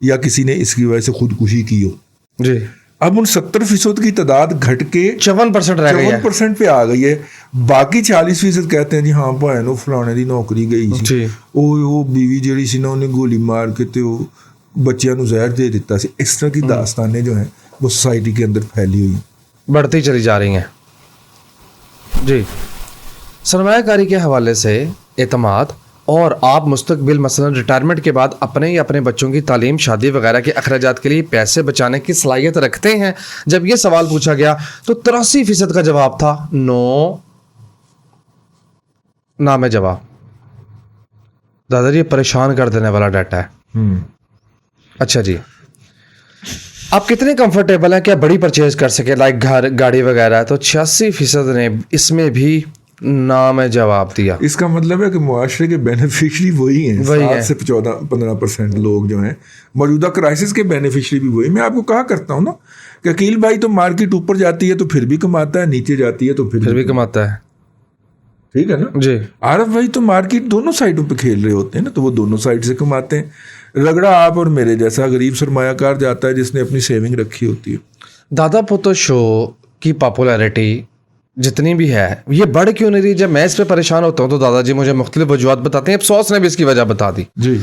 یا کسی نے اس کی وجہ سے خودکشی کی ہو. جی اب ان 70% کی تعداد گھٹ کے 54% رہ گئی ہے. 54% پہ آ گئی ہے. باقی 40% کہتے ہیں جی ہاں بھائنو فلانے دی نوکری گئی سی, وہ بیوی جڑی سی نا انہیں گولی مار کے تے وہ بچیاں نو زہر دے دیتا سی. اس طرح کی داستانیں جو ہیں وہ سوسائٹی کے اندر پھیلی ہوئی ہیں, بڑھتی چلی جا رہی ہیں. جی, سرمایہ کاری کے حوالے سے اعتماد اور آپ مستقبل مثلا ریٹائرمنٹ کے بعد اپنے یا اپنے بچوں کی تعلیم, شادی وغیرہ کے اخراجات کے لیے پیسے بچانے کی صلاحیت رکھتے ہیں. جب یہ سوال پوچھا گیا تو 83% کا جواب تھا نو. نام جواب. دادا جی یہ پریشان کر دینے والا ڈیٹا ہے. اچھا جی, آپ کتنے کمفرٹیبل ہیں کہ بڑی پرچیز کر سکے لائک گھر گاڑی وغیرہ؟ تو 86% نے اس میں بھی نام جواب دیا. اس کا مطلب ہے کہ معاشرے کے بینیفیشری وہی ہیں. 7 سے 14-15% لوگ جو ہیں موجودہ کرائسس کے بینیفیشری بھی وہی. میں آپ کو کہا کرتا ہوں نا کہ عقیل بھائی تو مارکیٹ اوپر جاتی ہے تو پھر بھی کماتا ہے, نیچے جاتی ہے تو پھر بھی کماتا ہے. ٹھیک ہے نا جی. عارف بھائی تو مارکیٹ دونوں سائڈوں پہ کھیل رہے ہوتے ہیں نا, تو وہ دونوں سائڈ سے کماتے ہیں. رگڑا آپ اور میرے جیسا غریب سرمایہ کار جاتا ہے جس نے اپنی سیونگ رکھی ہوتی ہے. دادا پوتو شو کی پاپولیرٹی جتنی بھی ہے یہ بڑھ کیوں نہیں رہی؟ جب میں اس پہ پریشان ہوتا ہوں تو دادا جی مجھے مختلف وجوہات بتاتے ہیں. افسوس نے بھی اس کی وجہ بتا دی. جی,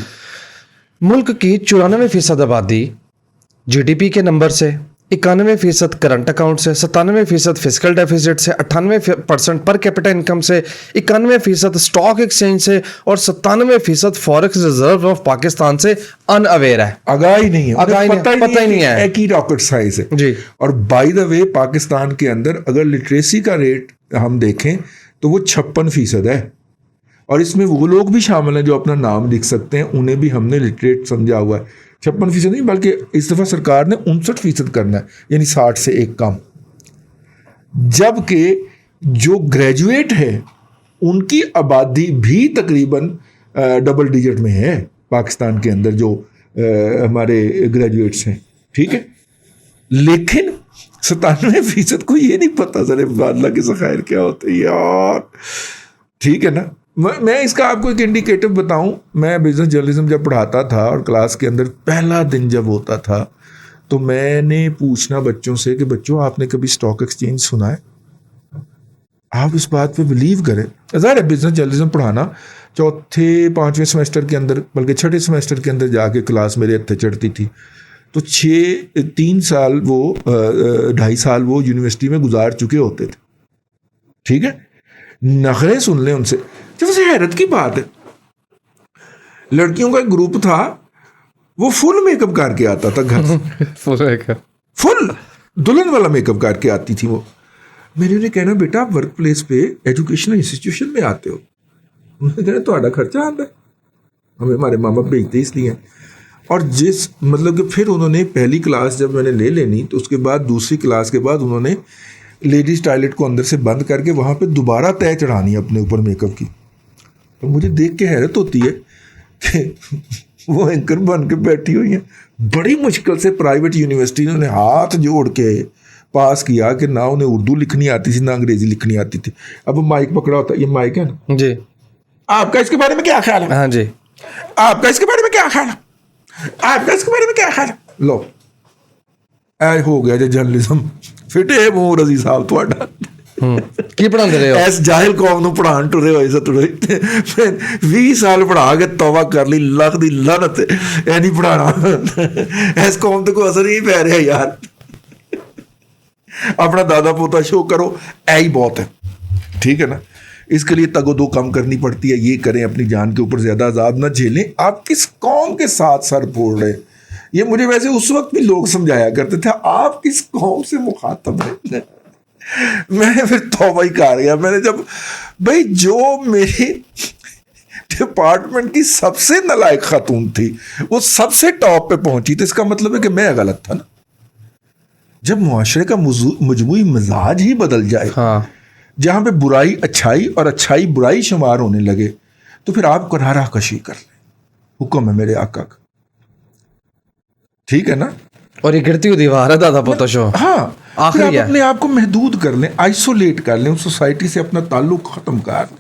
ملک کی 94% آبادی جی ڈی پی کے نمبر سے, 91% کرنٹ اکاؤنٹ سے, 97% فسکل ڈیفیسٹ سے, 98% پر کیپٹا انکم سے, 91% اسٹاک ایکسچینج سے اور 97% فوریکس ریزرو آف پاکستان سے ان اویئر ہے. آگاہی نہیں ہے, پتہ ہی نہیں ہے. ایک ہی راکٹ سائز ہے. جی. اور بائی دا وے پاکستان کے اندر اگر لٹریسی کا ریٹ ہم دیکھیں تو وہ 56% ہے, اور اس میں وہ لوگ بھی شامل ہیں جو اپنا نام لکھ سکتے ہیں, انہیں بھی ہم نے لٹریٹ سمجھا ہوا ہے. 56% نہیں بلکہ اس دفعہ سرکار نے 59% کرنا ہے, یعنی 60 سے ایک کم. جبکہ جو گریجویٹ ہے ان کی آبادی بھی تقریباً ڈبل ڈیجٹ میں ہے پاکستان کے اندر, جو ہمارے گریجویٹس ہیں. ٹھیک ہے, لیکن 97% کو یہ نہیں پتا سر اللہ کے ذخائر کیا ہوتے ہیں یار. ٹھیک ہے نا, میں اس کا آپ کو ایک انڈیکیٹر بتاؤں. میں بزنس جرنلزم جب پڑھاتا تھا اور کلاس کے اندر پہلا دن جب ہوتا تھا تو میں نے پوچھنا بچوں سے کہ بچوں آپ نے کبھی اسٹاک ایکسچینج سنا ہے؟ آپ اس بات پہ بلیو کریں, ظاہر ہے بزنس جرنلزم پڑھانا 4-5 سیمسٹر کے اندر بلکہ 6 سیمسٹر کے اندر جا کے کلاس میرے ہتھے چڑھتی تھی, تو 3 سال وہ 2.5 سال وہ یونیورسٹی میں گزار چکے ہوتے تھے. ٹھیک ہے, نخرے سن لیں ان سے. جب سے حیرت کی بات ہے, لڑکیوں کا ایک گروپ تھا وہ فل میک اپ کر کے آتا تھا گھر سے, فل دلہن والا میک اپ کر کے آتی تھی وہ. میں نے انہیں کہنا بیٹا آپ ورک پلیس پہ ایجوکیشنل انسٹیٹیوشن میں آتے ہو, انہوں نے کہنا تہاڈا خرچہ آتا ہے, ہمیں ہمارے ماں باپ بھیجتے اس لیے. اور جس مطلب کہ پھر انہوں نے پہلی کلاس جب میں نے لے لینی تو اس کے بعد دوسری کلاس کے بعد انہوں نے لیڈیز ٹوائلٹ کو اندر سے بند کر کے وہاں پہ دوبارہ طے چڑھانی اپنے اوپر میک اپ کی. تو مجھے دیکھ کے حیرت ہوتی ہے کہ وہ اینکر بن کے بیٹھی ہوئی ہیں, بڑی مشکل سے پرائیویٹ یونیورسٹی نے ہاتھ جوڑ کے پاس کیا کہ نہ انہیں اردو لکھنی آتی تھی نہ انگریزی لکھنی آتی تھی. اب مائک پکڑا ہوتا ہے, یہ مائک ہے نا جی, آپ کا اس کے بارے میں کیا خیال ہے؟ ہاں جی, آپ کا اس کے بارے میں کیا خیال ہے؟ آپ کا اس کے بارے میں کیا خیال ہے؟ لو اے ہو گیا جی جرنلزم فٹے منہ رضی صاحب تھوڑا کی پڑھا رہے ہو ایس جاہل قوم نو پڑھان ٹرے ہوئے سے تھوڑے 20 سال پڑھا کے توبہ کر لی, لکھ دی لعنت اے نہیں پڑھانا. ایس قوم تے کوئی اثر نہیں پی رہا یار. اپنا دادا پوتا شو کرو, اے ہی بہت ہے. ٹھیک ہے نا, اس کے لیے تگ و دو کم کرنی پڑتی ہے, یہ کریں اپنی جان کے اوپر زیادہ عذاب نہ جھیلیں. آپ کس قوم کے ساتھ سر پھوڑ رہے, یہ مجھے ویسے اس وقت بھی لوگ سمجھایا کرتے تھے, آپ کس قوم سے مخاطب ہیں. میں پھر توبہ ہی کر گیا. میں نے جب بھائی جو میری ڈپارٹمنٹ کی سب سے نالائق خاتون تھی وہ سب سے ٹاپ پہ پہنچی, تو اس کا مطلب ہے کہ میں غلط تھا نا. جب معاشرے کا مجموعی مزاج ہی بدل جائے, جہاں پہ برائی اچھائی اور اچھائی برائی شمار ہونے لگے, تو پھر آپ کنارہ کشی کر لیں. حکم ہے میرے آقا کا. ٹھیک ہے نا, اور یہ گرتی ہوئی دیوار ہے دادا پوتا شو. ہاں, آخری آپ اپنے آپ کو محدود کر لیں, آئسولیٹ کر لیں, اس سوسائٹی سے اپنا تعلق ختم کر لیں.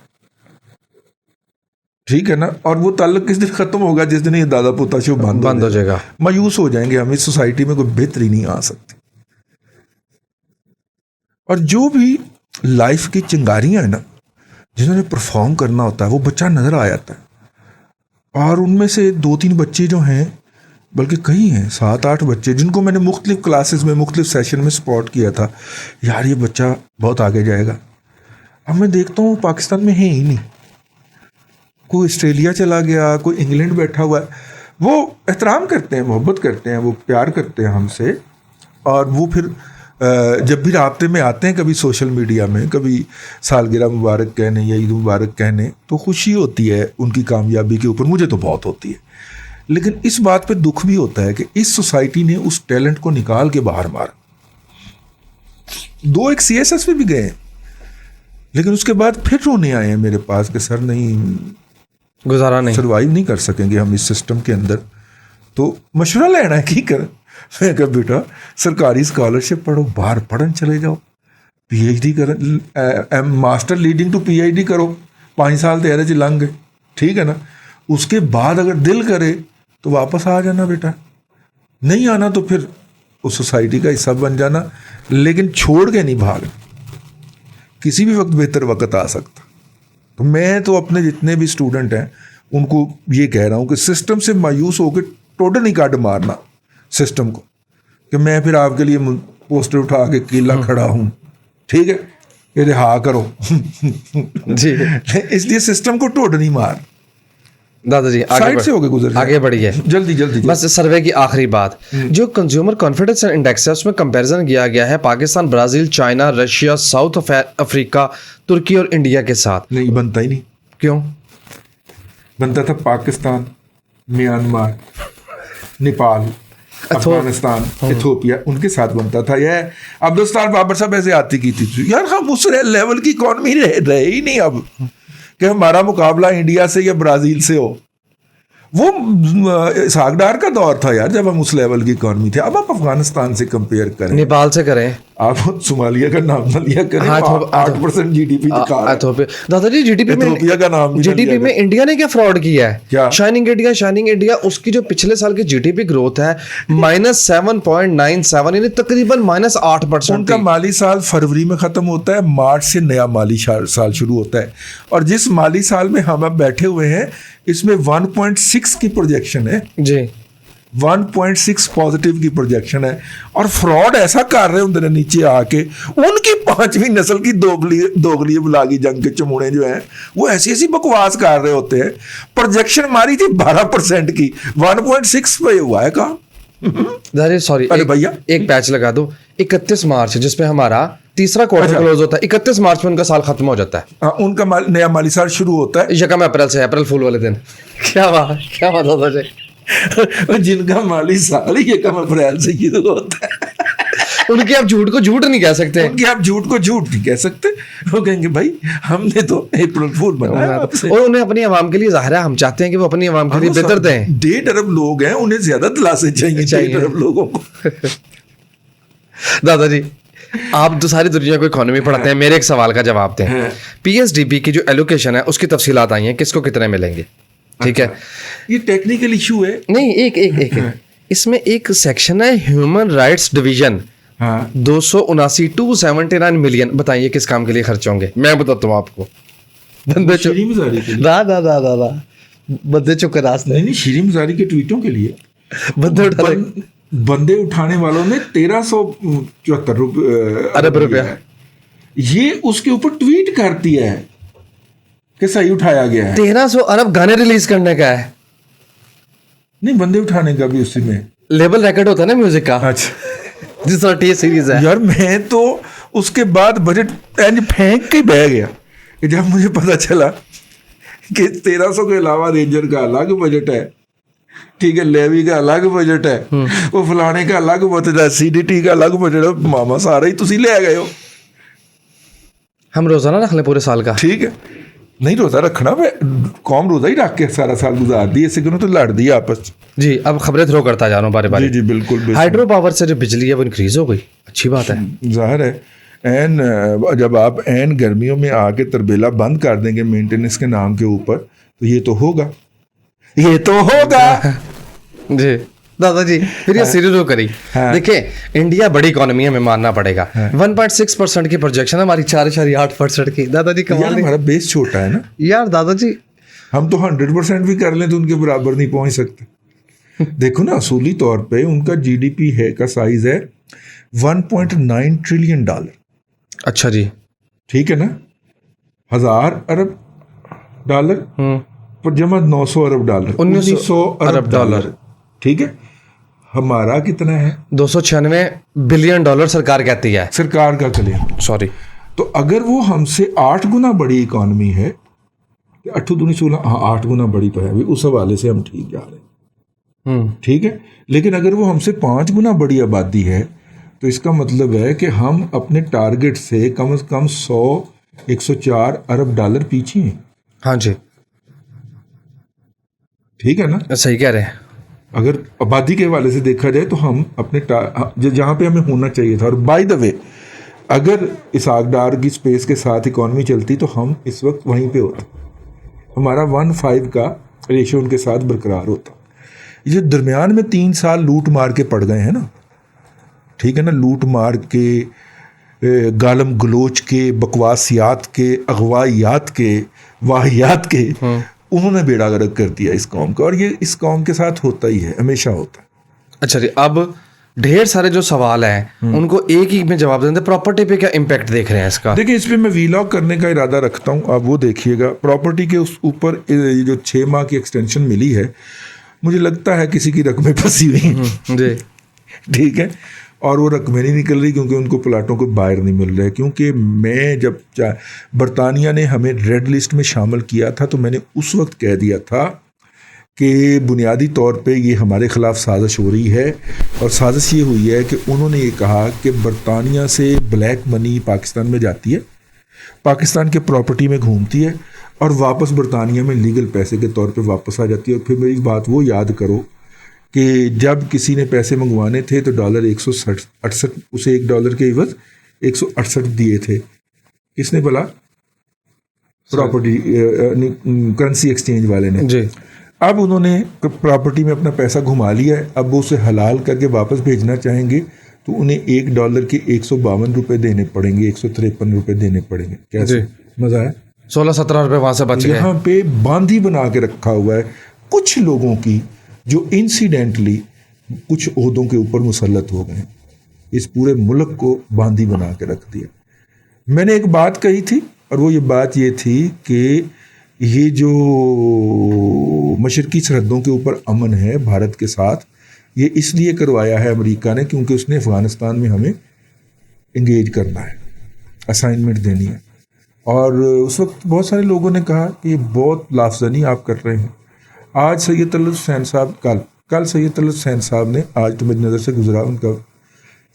ٹھیک ہے نا, اور وہ تعلق کس دن ختم ہوگا؟ جس دن یہ دادا پوتا شو بند ہو جائے گا. مایوس ہو جائیں گے ہم, اس سوسائٹی میں کوئی بہتری نہیں آ سکتی. اور جو بھی لائف کی چنگاریاں ہیں نا, جنہوں نے پرفارم کرنا ہوتا ہے, وہ بچہ نظر آ جاتا ہے. اور ان میں سے 2-3 بچے جو ہیں, بلکہ کئی ہیں, 7-8 بچے جن کو میں نے مختلف کلاسز میں مختلف سیشن میں سپورٹ کیا تھا, یار یہ بچہ بہت آگے جائے گا. اب میں دیکھتا ہوں پاکستان میں ہے ہی نہیں. کوئی آسٹریلیا چلا گیا, کوئی انگلینڈ بیٹھا ہوا ہے. وہ احترام کرتے ہیں, محبت کرتے ہیں, وہ پیار کرتے ہیں ہم سے, اور وہ پھر جب بھی رابطے میں آتے ہیں, کبھی سوشل میڈیا میں, کبھی سالگرہ مبارک کہنے یا عید مبارک کہنے, تو خوشی ہوتی ہے ان کی کامیابی کے اوپر. مجھے تو بہت ہوتی ہے, لیکن اس بات پہ دکھ بھی ہوتا ہے کہ اس سوسائٹی نے اس ٹیلنٹ کو نکال کے باہر مارا. 2 ایک CSS پہ بھی گئے ہیں, لیکن اس کے بعد پھر رونے آئے ہیں میرے پاس کہ سر نہیں, گزارا نہیں, سروائیو نہیں کر سکیں گے ہم اس سسٹم کے اندر. تو مشورہ لینا ہے, کی کریں؟ میں کہا بیٹا سرکاری اسکالرشپ پڑھو, باہر پڑھن چلے جاؤ, PhD کریں, ماسٹر لیڈنگ ٹو PhD کرو, 5 سال تیرے چ لنگ گئے, ٹھیک ہے نا. اس کے بعد اگر دل کرے تو واپس آ جانا بیٹا, نہیں آنا تو پھر اس سوسائٹی کا حصہ بن جانا, لیکن چھوڑ کے نہیں بھاگنا. کسی بھی وقت بہتر وقت آ سکتا. تو میں تو اپنے جتنے بھی اسٹوڈنٹ ہیں ان کو یہ کہہ رہا ہوں کہ سسٹم سے مایوس ہو کے ٹوٹل نہیں کاٹ مارنا سسٹم کو, کہ میں پھر آپ کے لیے پوسٹر اٹھا کے کیلا کھڑا ہوں, ٹھیک ہے, یہ رہا کرو. جی اس لیے سسٹم کو ٹوٹ نہیں مار. دادا جی سائڈ سے ہو کے گزر آگے بڑھیے جلدی. بس سروے کی آخری بات, جو کنزیومر کانفیڈنس انڈیکس ہے اس میں کمپیریزن کیا گیا ہے Pakistan, Brazil, China, Russia, South Africa, ترکی اور انڈیا کے ساتھ. نہیں بنتا ہی نہیں. کیوں بنتا تھا؟ پاکستان, میانمار, نیپال, افغانستان, ایتھوپیا, ان کے ساتھ بنتا تھا. یہ عبدالستار بابر صاحب ایسے آتی کی تھی یار, ہم اس لیول کی اکانومی رہے ہی نہیں اب کہ ہمارا مقابلہ انڈیا سے یا برازیل سے ہو. وہ اسحاق ڈار کا دور تھا یار جب ہم اس لیول کی اکانومی تھے. اب آپ افغانستان سے کمپیئر کریں, نیپال سے کریں, آپ صومالیہ کا نام نہ لیا کریں, 8% GDP دکھا رہا ہے. دادا جی جی ڈی پی میں انڈیا نے کیا فراڈ کیا ہے؟ شائننگ انڈیا, اس کی جو پچھلے سال کی GDP گروتھ ہے -7.97, یعنی تقریباً -8%. ان کا مالی سال فروری میں ختم ہوتا ہے, مارچ سے نیا مالی سال شروع ہوتا ہے. اور جس مالی سال میں ہم اب بیٹھے ہوئے ہیں اس میں 1.6 کی پروجیکشن ہے جی, 1.6 پازیٹیو کی پروجیکشن ہے. اور فراڈ ایسا کر رہے ہوں نیچے آ کے, ان کی 5ویں نسل کی دوگلی بلاگی جنگ کے چموڑے جو ہیں وہ ایسی بکواس کر رہے ہوتے ہیں. پروجیکشن ماری تھی 12% کی, 1.6 پہ ہوا ہے کہاں. سوری بھیا ایک پیچ لگا دو. 31 مارچ جس پہ ہمارا تیسرا کوارٹر کلوز ہوتا ہے, 31 مارچ میں ان کا سال ختم ہو جاتا ہے. ان کا نیا مالی سال شروع ہوتا ہے 1 اپریل سے, اپریل فول والے دن. کیا بات ہوتا ہے, جن کا مالی سال 1 اپریل سے شروع ہوتا ہے. ان کے آپ جھوٹ کو جھوٹ نہیں کہہ سکتے, ان کے آپ جھوٹ کو جھوٹ نہیں کہہ سکتے. وہ کہیں گے بھائی ہم نے تو اپریل فول بنایا, اور انہیں اپنی عوام کے لیے ظاہر ہے ہم چاہتے ہیں کہ وہ اپنی عوام کے لیے بہتر دیں. 1.5 ارب لوگ ہیں, انہیں زیادہ دلاسے چاہیے 1.5 ارب لوگوں کو. دادا جی آپ تو ساری دنیا کو اکانومی پڑھاتے ہیں, میرے ایک سوال کا جواب دیں. PSDB کی جو ایلوکیشن ہے اس کی تفصیلات آئی ہیں, کس کو کتنے ملیں گے؟ ٹھیک ہے, یہ ٹیکنیکل ایشو ہے. نہیں ایک اس میں ایک سیکشن ہے ہیومن رائٹس ڈویژن, 279 ملین. بتائیے کس کام کے لیے خرچ ہوں گے؟ میں بتاتا ہوں آپ کو. بندے چپ کے راستے نہیں, شیریں مزاری کے ٹویٹوں کے لیے بندے اٹھانے والوں نے 1374 ارب روپیہ یہ اس کے اوپر ٹویٹ کر دیا ہے کہ صحیح اٹھایا گیا ہے. 1300 ارب گانے ریلیز کرنے کا ہے. نہیں, بندے اٹھانے کا بھی اسی میں لیبل ریکارڈ ہوتا ہے نا میوزک کا. اچھا جس طرح ٹی سیریز ہے یار. میں تو اس کے بعد بجٹ پھینک کے بہ گیا جب مجھے پتا چلا کہ 1300 کے علاوہ رینجر کا الگ بجٹ ہے, ٹھیک ہے, لیوی کا الگ بجٹ ہے, وہ فلانے کا الگ بجٹ ہے, CDT کا الگ بجٹ ہے. ماما سارا ہی تسی لے گئے ہو. ہم روزانہ رکھ لیں پورے سال کا. ٹھیک ہے, نہیں روزہ رکھنا, قوم روزہ ہی رکھ کے سارا سال گزار دی, ایسے کنوں تو لڑ دی آپس. جی اب خبریں تھرو کرتا جا رہا ہوں بارے بارے. جی بالکل. ہائیڈرو پاور سے جو بجلی ہے وہ انکریز ہو گئی, اچھی بات ہے. ظاہر ہے جب آپ گرمیوں میں آ کے تربیلا بند کر دیں گے مینٹیننس کے نام کے اوپر, تو یہ تو ہوگا. جی دادا جی پھر یہ سیریز کری. دیکھیں انڈیا بڑی اکانومی ہے, ہمیں ماننا پڑے گا. 1.6% کی پروجیکشن ہے ہماری, 4.8% کی. دادا جی کمال, ہمارا بیس چھوٹا ہے نا یار. دادا جی ہم تو 100% بھی کر لیں تو ان کے برابر نہیں پہنچ سکتے. دیکھو نا, اصولی طور پہ ان کا جی ڈی پی ہے کا سائز ہے $1.9 ٹریلین. اچھا جی, ٹھیک ہے نا, 1000 ارب ڈالر پر جمع 900 ارب ڈالر, 1900 ارب ڈالر. ٹھیک ہے, ہمارا کتنا ہے؟ $296 بلین سرکار کہتی ہے, سرکار کا کلیم. سوری. تو اگر وہ ہم سے 8 گنا بڑی اکانومی ہے, 8 دونی 16, 8 گنا بڑی تو ہے, اس حوالے سے ہم ٹھیک جا رہے ہیں. ٹھیک ہے, لیکن اگر وہ ہم سے 5 گنا بڑی آبادی ہے تو اس کا مطلب ہے کہ ہم اپنے ٹارگٹ سے کم از کم 104 ارب ڈالر پیچھے ہیں. ہاں جی, ٹھیک ہے نا, صحیح کہہ رہے ہیں. اگر آبادی کے حوالے سے دیکھا جائے تو ہم اپنے جہاں پہ ہمیں ہونا چاہیے تھا. اور بائی دا وے اگر اسحاق ڈار کی سپیس کے ساتھ اکانومی چلتی تو ہم اس وقت وہیں پہ ہوتے, ہمارا 1:5 کا ریشو ان کے ساتھ برقرار ہوتا. یہ جو درمیان میں 3 سال لوٹ مار کے پڑ گئے ہیں نا, ٹھیک ہے نا, لوٹ مار کے, گالم گلوچ کے, بکواسیات کے, اغوائیات کے, واہیات کے, انہوں نے بیڑا غرق کر دیا اس قوم کا. اور یہ اس قوم کے ساتھ ہوتا ہی ہے, ہمیشہ ہوتا ہے. اچھا جی, اب ڈھیر سارے جو سوال ہیں ان کو ایک ہی میں جواب دیں. پراپرٹی پہ کیا امپیکٹ دیکھ رہے ہیں اس کا؟ دیکھیں, اس پہ میں ویلاگ کرنے کا ارادہ رکھتا ہوں, آپ وہ دیکھیے گا. پراپرٹی کے اس اوپر جو 6 ماہ کی ایکسٹینشن ملی ہے, مجھے لگتا ہے کسی کی رقمیں پھنسی ہوئی ہیں. جی ٹھیک ہے, اور وہ رقمیں نہیں نکل رہی کیونکہ ان کو پلاٹوں کو باہر نہیں مل رہے. کیونکہ میں جب برطانیہ نے ہمیں ریڈ لسٹ میں شامل کیا تھا تو میں نے اس وقت کہہ دیا تھا کہ بنیادی طور پہ یہ ہمارے خلاف سازش ہو رہی ہے. اور سازش یہ ہوئی ہے کہ انہوں نے یہ کہا کہ برطانیہ سے بلیک منی پاکستان میں جاتی ہے, پاکستان کے پراپرٹی میں گھومتی ہے, اور واپس برطانیہ میں لیگل پیسے کے طور پہ واپس آ جاتی ہے. اور پھر میری بات وہ یاد کرو کہ جب کسی نے پیسے منگوانے تھے تو $168, اسے $1 کے عوض 168 دیے تھے. کس نے بلا؟ پراپرٹی کرنسی ایکسچینج والے نے. جی, اب انہوں نے پراپرٹی میں اپنا پیسہ گھما لیا ہے, اب وہ اسے حلال کر کے واپس بھیجنا چاہیں گے تو انہیں $1 کے 152 روپے دینے پڑیں گے, 153 روپے دینے پڑیں گے. کیسے مزہ ہے؟ 16-17 روپے وہاں سے بچ گئے. یہاں پہ باندھی بنا کے رکھا ہوا ہے کچھ لوگوں کی جو انسیڈنٹلی کچھ عہدوں کے اوپر مسلط ہو گئے ہیں. اس پورے ملک کو باندھی بنا کے رکھ دیا. میں نے ایک بات کہی تھی, اور وہ یہ بات یہ تھی کہ یہ جو مشرقی سرحدوں کے اوپر امن ہے بھارت کے ساتھ, یہ اس لیے کروایا ہے امریکہ نے کیونکہ اس نے افغانستان میں ہمیں انگیج کرنا ہے, اسائنمنٹ دینی ہے. اور اس وقت بہت سارے لوگوں نے کہا کہ یہ بہت لافزنی آپ کر رہے ہیں. آج سید طلعت حسین صاحب, کل سید طلعت حسین صاحب نے, آج تو میری نظر سے گزرا, ان کا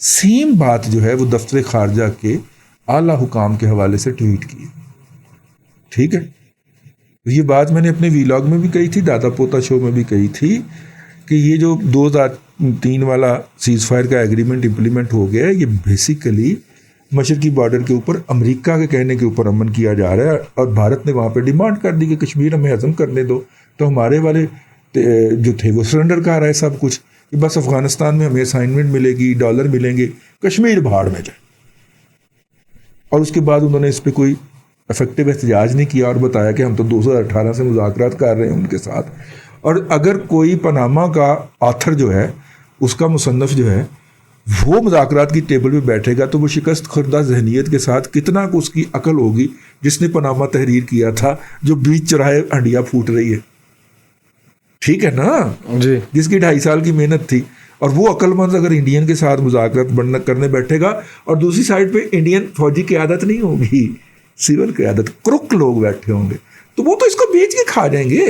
سیم بات جو ہے وہ دفتر خارجہ کے اعلیٰ حکام کے حوالے سے ٹویٹ کی. ٹھیک ہے, یہ بات میں نے اپنے ویلاگ میں بھی کہی تھی, دادا پوتا شو میں بھی کہی تھی کہ یہ جو 2003 والا سیز فائر کا ایگریمنٹ امپلیمنٹ ہو گیا ہے, یہ بیسیکلی مشرقی بارڈر کے اوپر امریکہ کے کہنے کے اوپر امن کیا جا رہا ہے. اور بھارت نے وہاں پہ ڈیمانڈ کر دی کہ کشمیر ہمیں ہضم کرنے دو, تو ہمارے والے جو تھے وہ سرنڈر کر رہا ہے سب کچھ, کہ بس افغانستان میں ہمیں اسائنمنٹ ملے گی, ڈالر ملیں گے, کشمیر بھاڑ میں جائے. اور اس کے بعد انہوں نے اس پہ کوئی افیکٹو احتجاج نہیں کیا اور بتایا کہ ہم تو 2018 سے مذاکرات کر رہے ہیں ان کے ساتھ. اور اگر کوئی پاناما کا آتھر جو ہے, اس کا مصنف جو ہے, وہ مذاکرات کی ٹیبل پہ بیٹھے گا تو وہ شکست خوردہ ذہنیت کے ساتھ کتنا کو اس کی عقل ہوگی جس نے پاناما تحریر کیا تھا, جو بیچ چراہے ہنڈیا پھوٹ رہی ہے. ٹھیک ہے نا جی, جس کی 2.5 سال کی محنت تھی. اور وہ عقل مند اگر انڈین کے ساتھ مذاکرات کرنے بیٹھے گا, اور دوسری سائڈ پہ انڈین فوجی قیادت نہیں ہوگی, سول قیادت, کرک لوگ بیٹھے ہوں گے, تو وہ تو اس کو بیچ کے کھا جائیں گے,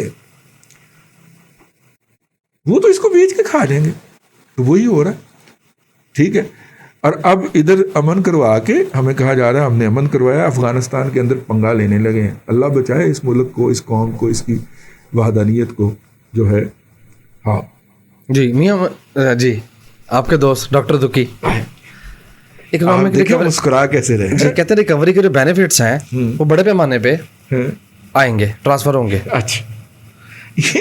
وہ تو اس کو بیچ کے کھا جائیں گے. تو وہی ہو رہا ہے. ٹھیک ہے, اور اب ادھر امن کروا کے ہمیں کہا جا رہا ہے ہم نے امن کروایا, افغانستان کے اندر پنگا لینے لگے ہیں. اللہ بچائے اس ملک کو, اس قوم کو, اس کی وحدانیت کو جو ہے. ہاں جی میاں جی, آپ کے دوست ڈاکٹر دکی دیکھیں مسکرا کیسے رہے. جی کہتے ہیں ریکوری کے جو بینیفٹس ہیں وہ بڑے پیمانے پہ آئیں گے, ٹرانسفر ہوں گے. اچھا, یہ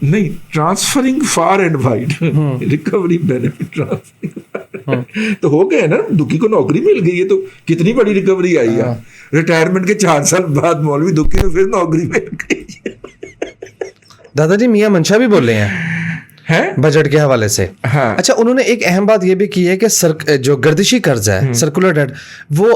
نہیں, transferring far and wide, recovery benefit transfer تو ہو گئے نا. دکھی کو نوکری مل گئی ہے تو کتنی بڑی ریکوری آئی ہے. ریٹائرمنٹ کے 4 سال بعد مولوی دکھی کو پھر نوکری مل گئی. دادا جی میاں منشا بھی بول رہے ہیں بجٹ کے حوالے سے. اچھا, انہوں نے ایک اہم بات یہ بھی کی ہے کہ جو گردشی قرض ہے, سرکولر ڈیٹ, وہ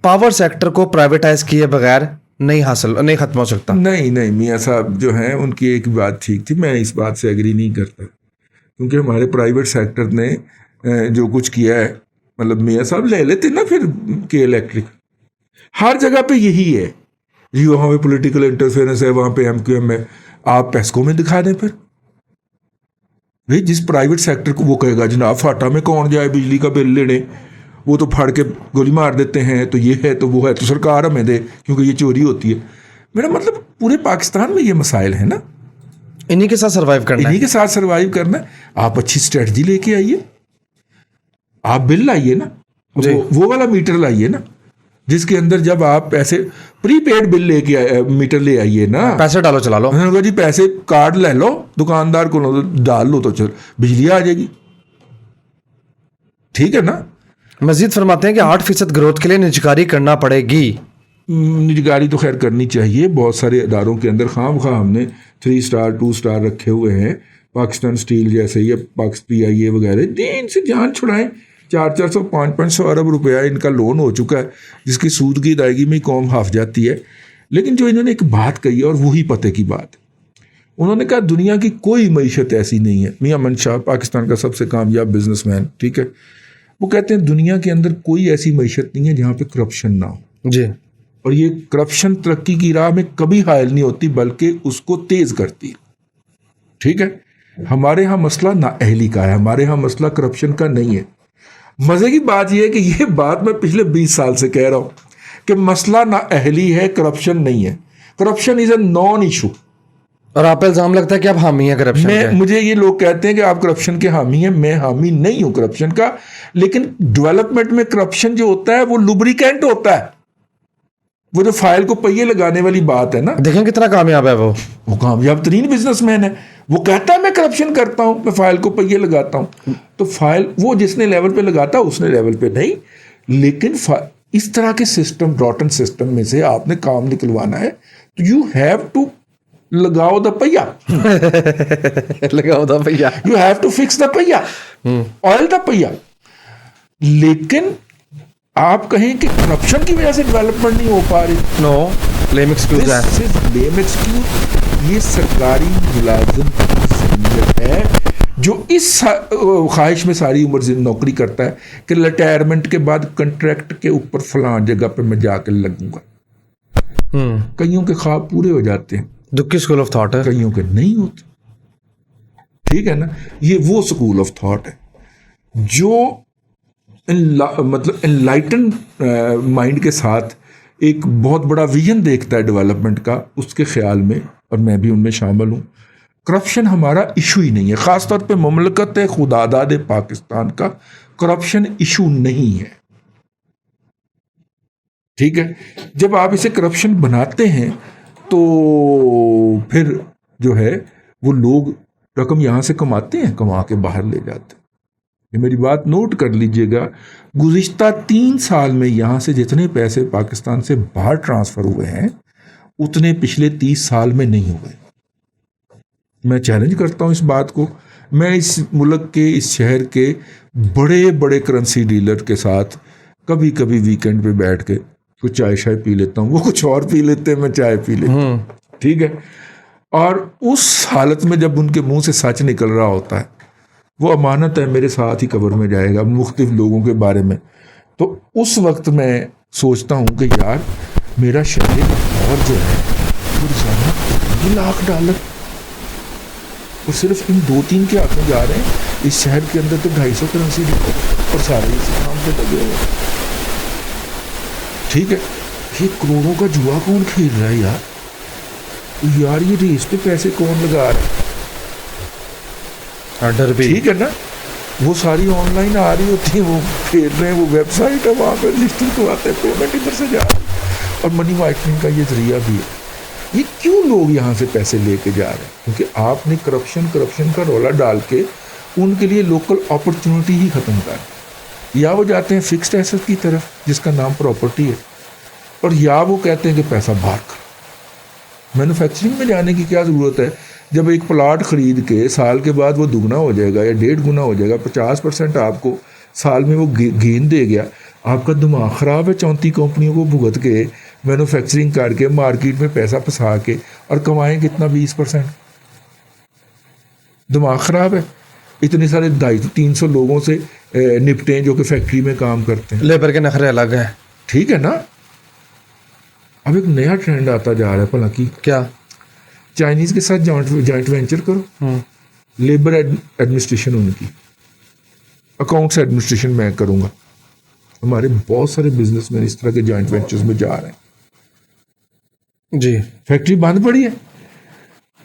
پاور سیکٹر کو پرائیویٹائز کیے بغیر نہیں ختم ہو سکتا. نہیں میاں صاحب جو ہیں ان کی ایک بات ٹھیک تھی, میں اس بات سے ایگری نہیں کرتا, کیونکہ ہمارے پرائیویٹ سیکٹر نے جو کچھ کیا ہے, مطلب میاں صاحب لے لیتے نا پھر کہ الیکٹرک ہر جگہ پہ یہی ہے جی, وہاں پہ پولیٹیکل انٹرفیئرنس ہے, وہاں پہ MQM ہے. آپ پیسکو میں دکھا دیں پھر بھائی, جس پرائیویٹ سیکٹر کو وہ کہے گا جناب فاٹا میں کون جائے بجلی کا بل لینے, وہ تو پھاڑ کے گولی مار دیتے ہیں, تو یہ ہے تو وہ ہے, تو سرکار ہمیں دے کیونکہ یہ چوری ہوتی ہے. میرا مطلب پورے پاکستان میں یہ مسائل ہیں نا, انہی کے ساتھ سروائیو کرنا ہے, انہی کے ساتھ سروائیو کرنا ہے. آپ اچھی اسٹریٹجی لے کے آئیے, آپ بل لائیے نا, وہ والا میٹر لائیے نا, جس کے اندر جب آپ پیسے پری پیڈ بل لے کے میٹر لے آئیے نا, پیسے ڈالو چلا لو جی, پیسے کارڈ لے لو دکاندار کو ڈال لو تو چل بجلی آ جائے گی. ٹھیک ہے نا. مزید فرماتے ہیں کہ 8% گروتھ کے لیے نجکاری کرنا پڑے گی. نجکاری تو خیر کرنی چاہیے. بہت سارے اداروں کے اندر خواہ مخواہ ہم نے 3 اسٹار 2 اسٹار رکھے ہوئے ہیں, پاکستان اسٹیل جیسے یا PIA وغیرہ, ان سے جان چھڑائیں. 400 500 ارب روپیہ ان کا لون ہو چکا ہے, جس کی سود کی ادائیگی میں قوم ہاف جاتی ہے. لیکن جو انہوں نے ایک بات کہی ہے, اور وہی پتے کی بات, انہوں نے کہا دنیا کی کوئی معیشت ایسی نہیں ہے. میاں منشا پاکستان کا سب سے کامیاب بزنس مین, ٹھیک ہے, وہ کہتے ہیں دنیا کے اندر کوئی ایسی معیشت نہیں ہے جہاں پہ کرپشن نہ ہو. جی. اور یہ کرپشن ترقی کی راہ میں کبھی حائل نہیں ہوتی, بلکہ اس کو تیز کرتی ہے. ٹھیک ہے. ہمارے ہاں مسئلہ نااہلی کا ہے, ہمارے ہاں مسئلہ کرپشن کا نہیں ہے. مزے کی بات یہ ہے کہ یہ بات میں پچھلے 20 سال سے کہہ رہا ہوں کہ مسئلہ نااہلی ہے, کرپشن نہیں ہے. کرپشن از اے نان ایشو. اور آپ الزام لگتا ہے کہ آپ حامی ہیں کرپشن کے. مجھے یہ لوگ کہتے ہیں کہ آپ کرپشن کے حامی ہیں, میں حامی نہیں ہوں کرپشن کا. لیکن ڈیولپمنٹ میں کرپشن جو ہوتا ہے وہ لوبریکینٹ ہوتا ہے, وہ جو فائل کو پہیے لگانے والی بات ہے نا. دیکھیں کتنا کامیاب ہے وہ کامیاب ترین بزنس مین ہے. وہ کہتا ہے میں کرپشن کرتا ہوں, میں فائل کو پہیے لگاتا ہوں, تو فائل وہ جس نے لیول پہ لگاتا اس نے لیول پہ نہیں. لیکن اس طرح کے سسٹم, روٹن سسٹم میں سے آپ نے کام نکلوانا ہے تو یو ہیو ٹو لگاؤ دا پہیا, لگاؤ دا پہیا, یو ہیو ٹو فکس دا پہیا, آئل دا پہیا. لیکن آپ کہیں کہ کرپشن کی وجہ سے ڈیولپمنٹ نہیں ہو پا رہی, نو, لیم ایکسکیوز ہے. لیم ایکسکیوز. یہ سرکاری ملازم کی ذہنیت ہے جو اس خواہش میں ساری عمر نوکری کرتا ہے کہ ریٹائرمنٹ کے بعد کنٹریکٹ کے اوپر فلاں جگہ پہ میں جا کے لگوں گا. کئیوں کے خواب پورے ہو جاتے ہیں, دکھی اسکول آف تھاٹ ہے, کئیوں کے نہیں ہوتے. ٹھیک ہے نا. یہ وہ اسکول آف تھاٹ ہے جو مطلب انلائٹن مائنڈ کے ساتھ ایک بہت بڑا ویژن دیکھتا ہے ڈیولپمنٹ کا. اس کے خیال میں, اور میں بھی ان میں شامل ہوں, کرپشن ہمارا ایشو ہی نہیں ہے. خاص طور پہ مملکت خداداد پاکستان کا کرپشن ایشو نہیں ہے. ٹھیک ہے. جب آپ اسے کرپشن بناتے ہیں تو پھر جو ہے وہ لوگ رقم یہاں سے کماتے ہیں, کما کے باہر لے جاتے ہیں. یہ میری بات نوٹ کر لیجئے گا, گزشتہ 3 سال میں یہاں سے جتنے پیسے پاکستان سے باہر ٹرانسفر ہوئے ہیں اتنے پچھلے 30 سال میں نہیں ہوئے. میں چیلنج کرتا ہوں اس بات کو. میں اس ملک کے, اس شہر کے بڑے بڑے کرنسی ڈیلر کے ساتھ کبھی کبھی ویکینڈ پہ بیٹھ کے کچھ چائے شائے پی لیتا ہوں. وہ کچھ اور پی لیتے ہیں, میں چائے پی لیتا ہوں. ٹھیک ہے. اور اس حالت میں جب ان کے منہ سے سچ نکل رہا ہوتا ہے, وہ امانت ہے میرے ساتھ ہی قبر میں جائے گا مختلف لوگوں کے بارے میں, تو اس وقت میں سوچتا ہوں کہ یار میرا شہر اور جو ہے وہ روزانہ $2 لاکھ اور صرف ان 2-3 کے ہاتھ میں جا رہے ہیں. اس شہر کے اندر تو 250 کرنسی اور سارے اسی کام پہ لگے ہوئے. ٹھیک ہے. یہ کروڑوں کا جوا کون کھیل رہا ہے یار یہ ریس پہ پیسے کون لگا رہا ہے. ڈر بھی. ٹھیک ہے نا. وہ ساری آن لائن آ رہی ہوتی ہیں, وہ کھیل رہے ہیں, وہ ویب سائٹ ہے, وہاں پہ رجسٹر کرواتے ہیں, پیمنٹ ادھر سے جا رہی ہے, اور منی مارکیٹنگ کا یہ ذریعہ بھی ہے. یہ کیوں لوگ یہاں سے پیسے لے کے جا رہے ہیں؟ کیونکہ آپ نے کرپشن کا رولا ڈال کے ان کے لیے لوکل اپرچونٹی ہی ختم کر دی. یا وہ جاتے ہیں فکسڈ ایسٹ کی طرف جس کا نام پراپرٹی ہے, اور یا وہ کہتے ہیں کہ پیسہ باہر کرو. مینوفیکچرنگ میں جانے کی کیا ضرورت ہے جب ایک پلاٹ خرید کے سال کے بعد وہ دگنا ہو جائے گا یا 1.5 گنا ہو جائے گا, 50% آپ کو سال میں وہ گین دے گیا. آپ کا دماغ خراب ہے 34 کمپنیوں کو بھگت کے مینوفیکچرنگ کر کے مارکیٹ میں پیسہ پھنسا کے, اور کمائیں کتنا 20%. دماغ خراب ہے. اتنے سارے 250-300 لوگوں سے نپٹیں جو کہ فیکٹری میں کام کرتے ہیں. لیبر کے نخرے الگ ہیں. ٹھیک ہے نا. اب ایک نیا ٹرینڈ آتا جا رہا ہے بھلا کی, کیا؟ چائنیز کے ساتھ جوائنٹ وینچر کرو, لیبر ایڈمنسٹریشن ان کی, اکاؤنٹس ایڈمنسٹریشن میں کروں گا. ہمارے بہت سارے بزنس مین اس طرح کے جوائنٹ وینچرز میں جا رہے ہیں. جی. فیکٹری بند پڑی ہے,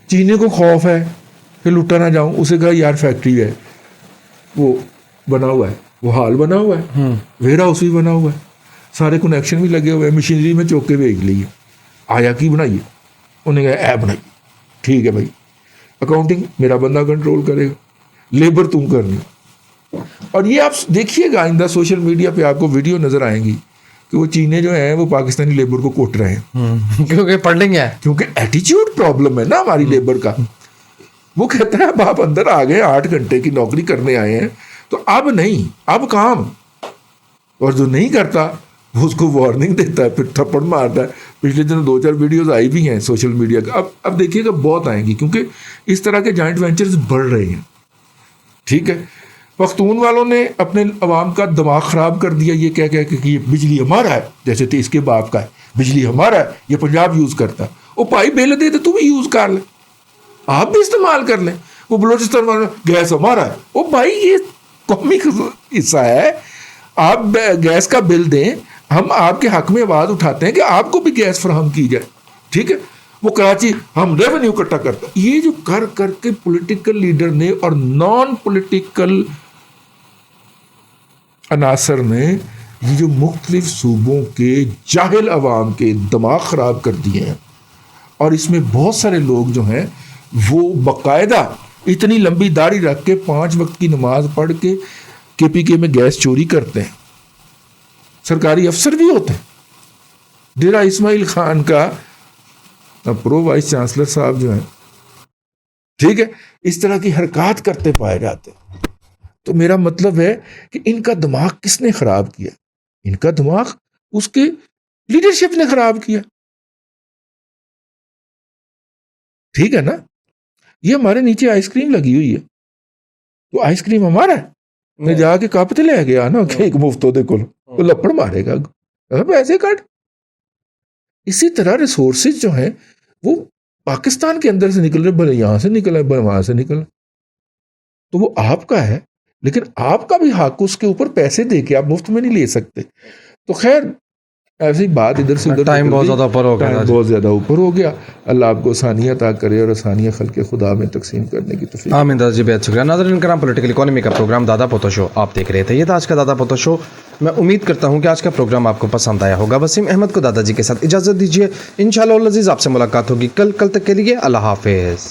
چینے کو خوف ہے کہ لٹا نہ جاؤں, اسے کہا یار فیکٹری ہے, وہ بنا ہوا ہے, وہ ہال بنا ہوا ہے, ویئر ہاؤس بھی بنا ہوا ہے, سارے کنیکشن بھی لگے ہوئے ہیں, مشینری میں چوک کے بھیج لیے, آیا کی بنائیے, انہیں کہا ایپ بنائیے. ٹھیک ہے بھائی, اکاؤنٹنگ میرا بندہ کنٹرول کرے گا, لیبر تم کرنی. اور یہ آپ دیکھیے گا آئندہ سوشل میڈیا پہ آپ کو ویڈیو نظر آئیں گی کہ وہ چینے جو ہیں وہ پاکستانی لیبر کو کوٹ رہے ہیں, کیونکہ پڑھنگ ہے, کیونکہ ایٹیچیوڈ پرابلم ہے نا ہماری لیبر کا. وہ کہتا ہے اب آپ اندر آ گئے 8 گھنٹے کی نوکری کرنے آئے ہیں تو اب نہیں, اب کام. اور جو نہیں کرتا وہ اس کو وارننگ دیتا ہے, پھر تھپڑ مارتا ہے. پچھلے دن 2-4 ویڈیوز آئی بھی ہیں سوشل میڈیا کا, اب دیکھیے گا بہت آئیں گی, کیونکہ اس طرح کے جوائنٹ وینچرز بڑھ رہے ہیں. ٹھیک ہے. پختون والوں نے اپنے عوام کا دماغ خراب کر دیا یہ کہہ کہ یہ بجلی ہمارا ہے, جیسے کہ اس کے باپ کا ہے, بجلی ہمارا ہے, یہ پنجاب یوز کرتا ہے. وہ پائی بل دے تو تم بھی یوز کر لیں, آپ بھی استعمال کر لیں. وہ بلوچستان والوں گیس ہمارا ہے, وہ بھائی یہ قومی حصہ ہے, آپ گیس کا بل دیں, ہم آپ کے حق میں آواز اٹھاتے ہیں کہ آپ کو بھی گیس فراہم کی جائے. ٹھیک ہے. وہ کراچی ہم ریونیو اکٹھا کرتے ہیں. یہ جو کر کے پولیٹیکل لیڈر نے اور نان پولیٹیکل عناصر نے یہ جو مختلف صوبوں کے جاہل عوام کے دماغ خراب کر دیے ہیں, اور اس میں بہت سارے لوگ جو ہیں وہ باقاعدہ اتنی لمبی داڑھی رکھ کے 5 وقت کی نماز پڑھ کے KPK میں گیس چوری کرتے ہیں, سرکاری افسر بھی ہوتے ہیں. ڈیرہ اسماعیل خان کا پرو وائس چانسلر صاحب جو ہیں, ٹھیک ہے, اس طرح کی حرکات کرتے پائے جاتے ہیں. تو میرا مطلب ہے کہ ان کا دماغ کس نے خراب کیا؟ ان کا دماغ اس کے لیڈرشپ نے خراب کیا. ٹھیک ہے نا. یہ ہمارے نیچے آئس کریم لگی ہوئی ہے, تو آئس کریم ہمارا ہے, میں جا کے کپ لے گیا نا کہ ایک مفتوں دے کول تو لپڑ مارے گا, ایسے کٹ. اسی طرح ریسورسز جو ہیں وہ پاکستان کے اندر سے نکل رہے, بھلے یہاں سے نکل رہے بھلے وہاں سے نکل رہے, تو وہ آپ کا ہے, لیکن آپ کا بھی حق اس کے اوپر پیسے دے کے آپ مفت میں نہیں لے سکتے. تو خیر ایسی بات ادھر سے ادھر, ٹائم بہت زیادہ اوپر ہو گیا, ٹائم بہت زیادہ اوپر ہو گیا. اللہ آپ کو آسانیاں عطا کرے اور آسانیاں خلق خدا میں تقسیم کرنے کی توفیق. آمین دادا جی, بہت شکریہ. ناظرین کرام, پولیٹیکل اکانومی کا پروگرام دادا پوتو شو آپ دیکھ رہے تھے. یہ تھا آج کا دادا پوتو شو. میں امید کرتا ہوں کہ آج کا پروگرام آپ کو پسند آیا ہوگا. وسیم احمد کو دادا جی کے ساتھ اجازت دیجیے. انشاءاللہ العزیز آپ سے ملاقات ہوگی کل تک کے لیے اللہ حافظ.